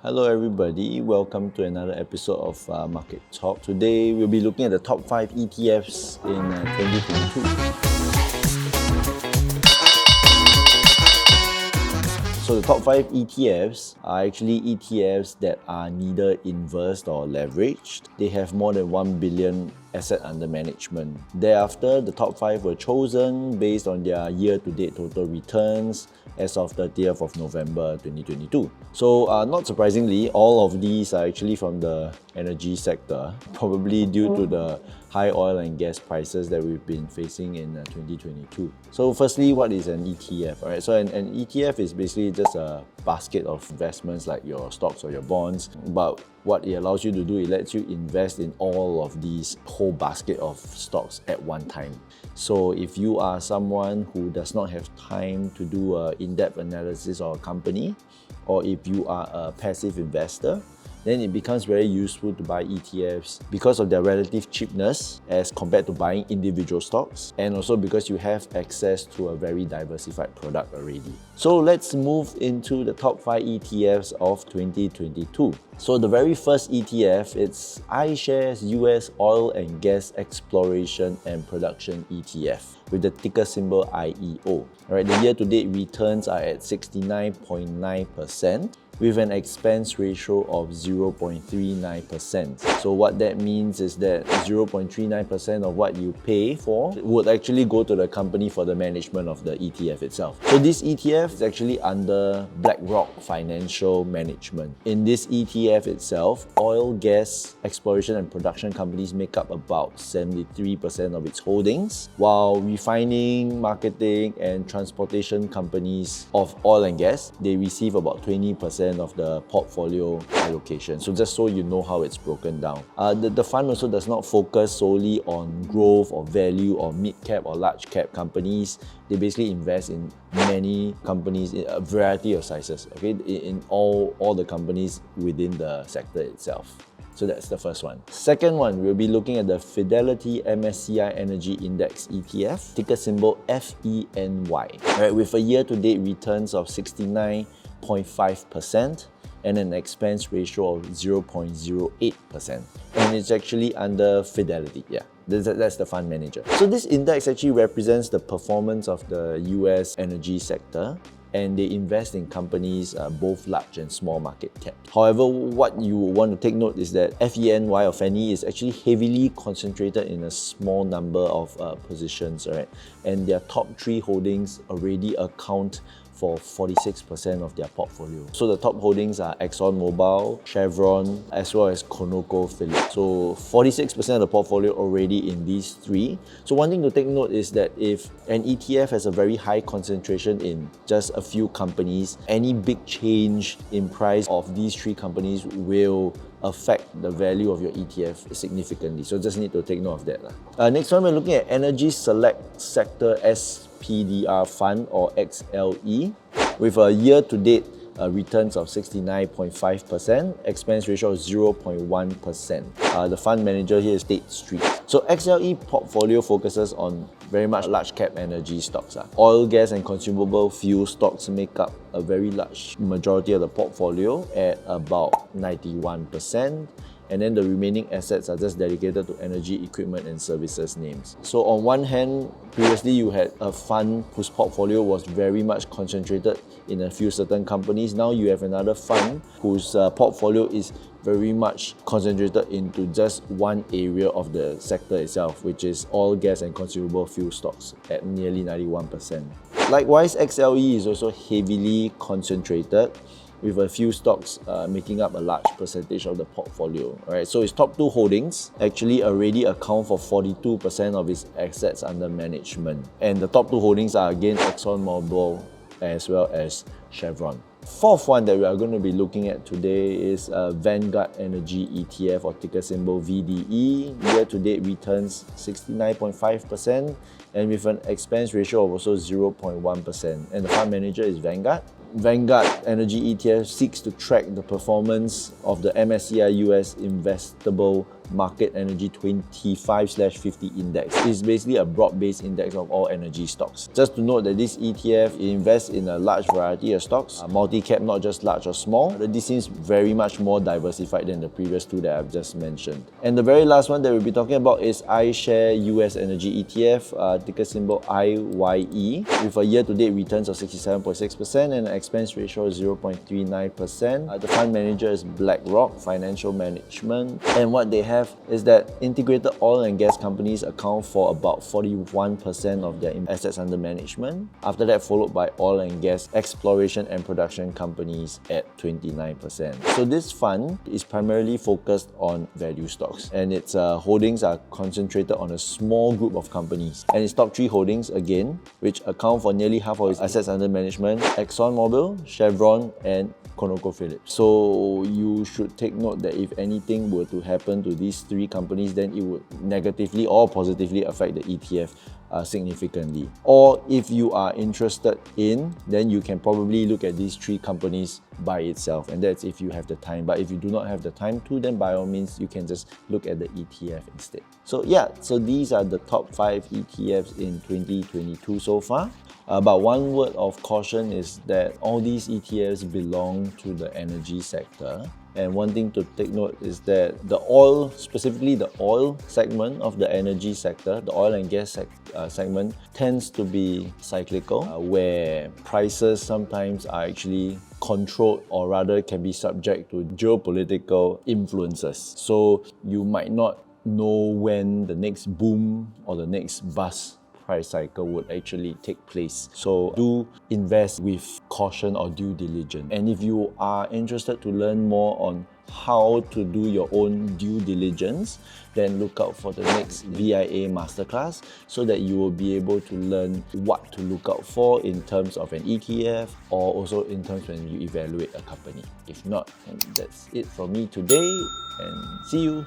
Hello everybody, welcome to another episode of Market Talk. Today we'll be looking at the top 5 ETFs in 2022. So the top 5 ETFs are actually ETFs that are neither inversed or leveraged. They have more than 1 billion asset under management. Thereafter, the top 5 were chosen based on their year-to-date total returns as of 30th of November 2022. So not surprisingly, all of these are actually from the energy sector, probably due to the high oil and gas prices that we've been facing in 2022. So firstly, what is an ETF? Alright, so an ETF is basically just a basket of investments like your stocks or your bonds, but what it allows you to do, it lets you invest in all of these whole basket of stocks at one time. So if you are someone who does not have time to do an in-depth analysis of a company, or if you are a passive investor, then it becomes very useful to buy ETFs because of their relative cheapness as compared to buying individual stocks, and also because you have access to a very diversified product already. So let's move into the top 5 ETFs of 2022. So the very first ETF, it's iShares US Oil and Gas Exploration and Production ETF with the ticker symbol IEO. Alright, the year-to-date returns are at 69.9%. with an expense ratio of 0.39%. So what that means is that 0.39% of what you pay for would actually go to the company for the management of the ETF itself. So this ETF is actually under BlackRock Financial Management. In this ETF itself, oil, gas, exploration and production companies make up about 73% of its holdings, while refining, marketing and transportation companies of oil and gas, they receive about 20% of the portfolio allocation. So just so you know how it's broken down. The fund also does not focus solely on growth or value or mid-cap or large-cap companies. They basically invest in many companies in a variety of sizes, okay, in all the companies within the sector itself. So that's the first one. Second one, we'll be looking at the Fidelity MSCI Energy Index ETF, ticker symbol FENY, right, with a year-to-date returns of 69.5% and an expense ratio of 0.08%. And it's actually under Fidelity, yeah. That's the fund manager. So this index actually represents the performance of the US energy sector, and they invest in companies both large and small market cap. However, what you want to take note is that FENY or FENY is actually heavily concentrated in a small number of positions, right? And their top 3 holdings already account for 46% of their portfolio. So the top holdings are ExxonMobil, Chevron, as well as ConocoPhillips. So 46% of the portfolio already in these 3. So one thing to take note is that if an ETF has a very high concentration in just a few companies, any big change in price of these 3 companies will affect the value of your ETF significantly. So just need to take note of that. Next one, we're looking at Energy Select Sector SPDR Fund or XLE with a year-to-date returns of 69.5%, expense ratio of 0.1%. The fund manager here is State Street. So XLE portfolio focuses on very much large cap energy stocks. Oil, gas and consumable fuel stocks make up a very large majority of the portfolio at about 91%. And then the remaining assets are just dedicated to energy, equipment and services names. So on one hand, previously you had a fund whose portfolio was very much concentrated in a few certain companies. Now you have another fund whose portfolio is very much concentrated into just one area of the sector itself, which is oil, gas and consumable fuel stocks at nearly 91%. Likewise, XLE is also heavily concentrated with a few stocks making up a large percentage of the portfolio. Alright, so its top 2 holdings actually already account for 42% of its assets under management. And the top 2 holdings are again ExxonMobil as well as Chevron. Fourth one that we are going to be looking at today is Vanguard Energy ETF or ticker symbol VDE. Year-to-date returns 69.5% and with an expense ratio of also 0.1%. And the fund manager is Vanguard. Vanguard Energy ETF seeks to track the performance of the MSCI US Investable Market Energy 25/50 index. It's basically a broad-based index of all energy stocks. Just to note that this ETF invests in a large variety of stocks, multi-cap, not just large or small. This seems very much more diversified than the previous two that I've just mentioned. And the very last one that we'll be talking about is iShare US Energy ETF, ticker symbol IYE, with a year-to-date returns of 67.6% and an expense ratio of 0.39%. The fund manager is BlackRock Financial Management, and what they have is that integrated oil and gas companies account for about 41% of their assets under management. After that, followed by oil and gas exploration and production companies at 29%. So this fund is primarily focused on value stocks, and its holdings are concentrated on a small group of companies. And its top 3 holdings, again, which account for nearly half of its assets under management: ExxonMobil, Chevron, and ConocoPhillips. So you should take note that if anything were to happen to these 3 companies, then it would negatively or positively affect the ETF significantly. Or if you are interested in, then you can probably look at these 3 companies by itself, and that's if you have the time. But if you do not have the time to, then by all means you can just look at the ETF instead. So yeah, so these are the top 5 ETFs in 2022 so far. But one word of caution is that all these ETFs belong to the energy sector. And one thing to take note is that the oil, specifically the oil segment of the energy sector, the oil and gas segment, tends to be cyclical, where prices sometimes are actually controlled, or rather can be subject to geopolitical influences. So you might not know when the next boom or the next bust price cycle would actually take place. So do invest with caution or due diligence. And if you are interested to learn more on how to do your own due diligence, then look out for the next VIA masterclass, so that you will be able to learn what to look out for in terms of an ETF, or also in terms when you evaluate a company. If not, that's it from me today, and see you.